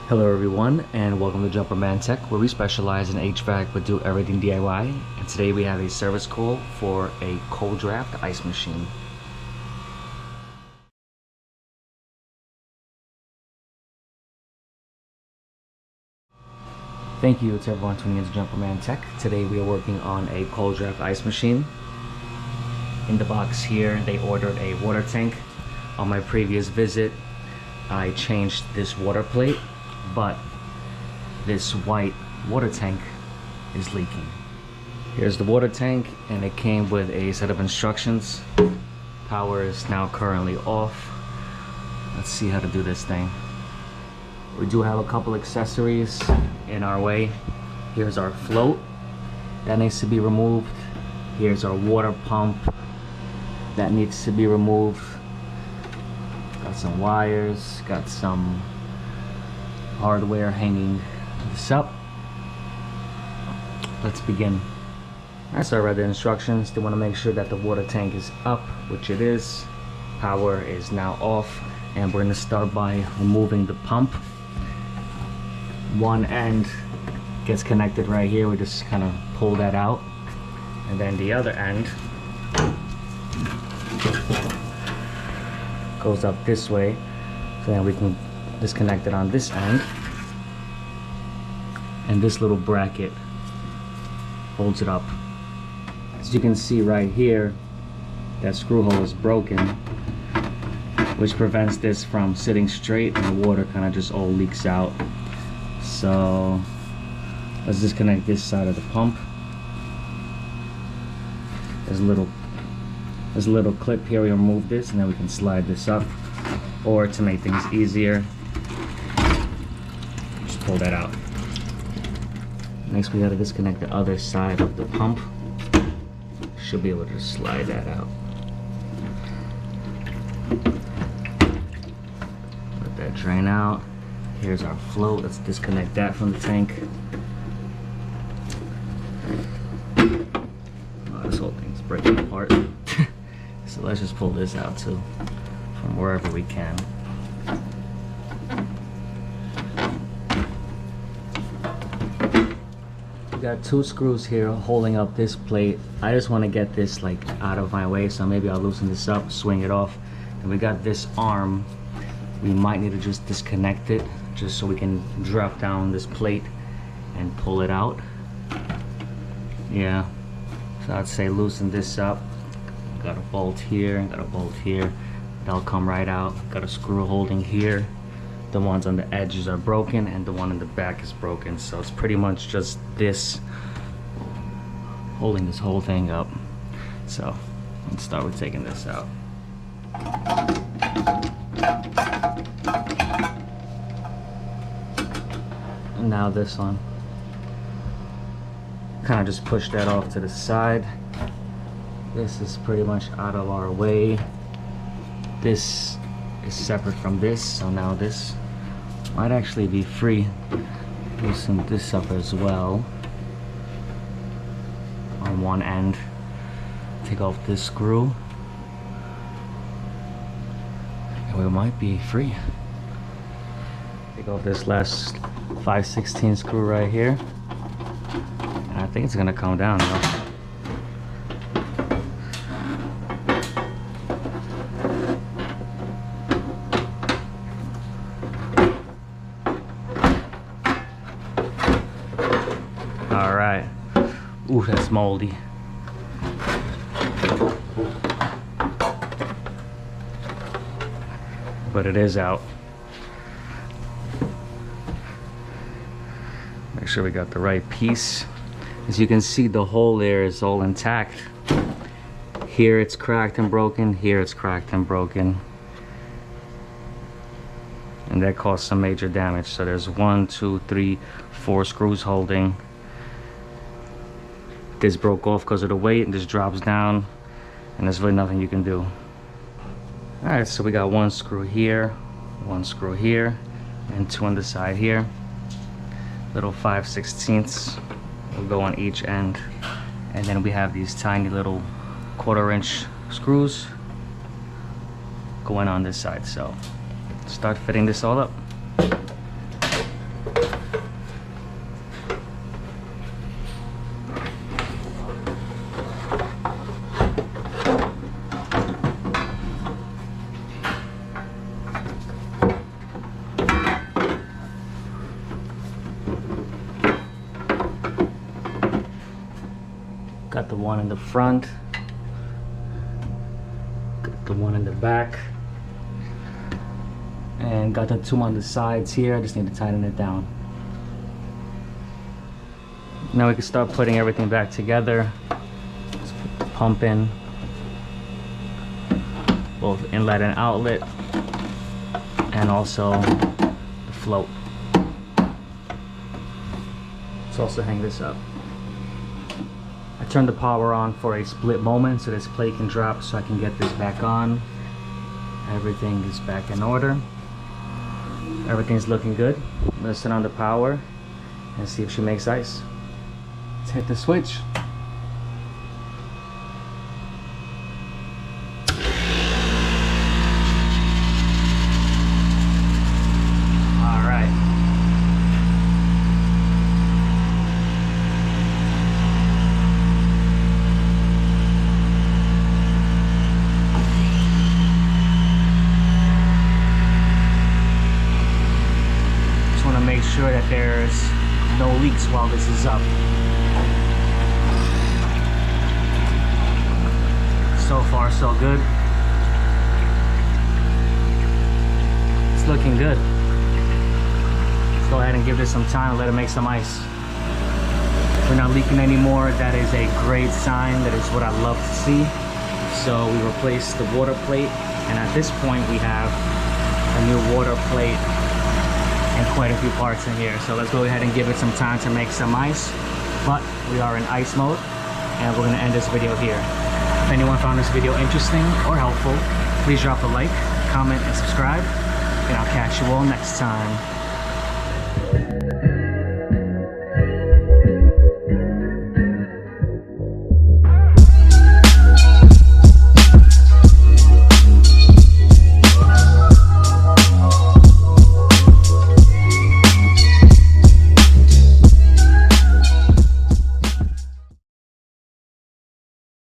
Hello everyone, and welcome to Jumperman Tech, where we specialize in HVAC but do everything DIY. And today we have a service call for a Kold-Draft ice machine. Thank you to everyone tuning in to Jumperman Tech. Today we are working on a Kold-Draft ice machine. In the box here, they ordered a water tank. On my previous visit, I changed this water plate, but this white water tank is leaking. Here's the water tank, and it came with a set of instructions. Power is now currently off. Let's see how to do this thing. We do have a couple accessories in our way. Here's our float that needs to be removed. Here's our water pump that needs to be removed. Got some wires, got some hardware hanging this up. Let's begin. Alright, so I read the instructions. They want to make sure that the water tank is up, which it is. Power is now off, and we're going to start by removing the pump. One end gets connected right here. We just kind of pull that out, and then the other end goes up this way, so then we can disconnect it on this end, and this little bracket holds it up. As you can see right here, that screw hole is broken, which prevents this from sitting straight, and the water kind of just all leaks out. So let's disconnect this side of the pump. There's a little clip here. We remove this, and then we can slide this up, or to make things easier, just pull that out. Next, we got to disconnect the other side of the pump. Should be able to slide that out. Let that drain out. Here's our float. Let's disconnect that from the tank. Oh, this whole thing's breaking apart. So let's just pull this out too, from wherever we can. We got two screws here holding up this plate. I just want to get this like out of my way, so maybe I'll loosen this up, swing it off. And we got this arm. We might need to just disconnect it, just so we can drop down this plate and pull it out. Yeah, so I'd say loosen this up. Got a bolt here, got a bolt here. That'll come right out. Got a screw holding here. The ones on the edges are broken, and the one in the back is broken. So it's pretty much just this holding this whole thing up. So let's start with taking this out. And now this one. Kind of just push that off to the side. This is pretty much out of our way. This is separate from this, so now this might actually be free. Loosen this up as well on one end. Take off this screw, and we might be free. Take off this last 5/16 screw right here, and I think it's gonna come down now. Alright. Ooh, that's moldy. But it is out. Make sure we got the right piece. As you can see, the hole there is all intact. Here it's cracked and broken. Here it's cracked and broken. And that caused some major damage. So there's 1, 2, 3, 4 screws holding. This broke off because of the weight, and this drops down, and there's really nothing you can do. Alright, so we got one screw here, one screw here, and two on the side here. Little 5/16 will go on each end, and then we have these tiny little 1/4-inch screws going on this side. So start fitting this all up. Got the one in the front, got the one in the back, and got the two on the sides here. I just need to tighten it down. Now we can start putting everything back together. Let's put the pump in, both inlet and outlet, and also the float. Let's also hang this up. I turned the power on for a split moment so this plate can drop so I can get this back on. Everything is back in order. Everything's looking good. I'm gonna turn on the power and see if she makes ice. Let's hit the switch. Make sure that there's no leaks while this is up. So far so good. It's looking good. Let's go ahead and give this some time and let it make some ice. We're not leaking anymore. That is a great sign. That is what I love to see. So we replaced the water plate, and at this point we have a new water plate and quite a few parts in here. So let's go ahead and give it some time to make some ice. But we are in ice mode, and we're gonna end this video here. If anyone found this video interesting or helpful, please drop a like, comment, and subscribe, and I'll catch you all next time.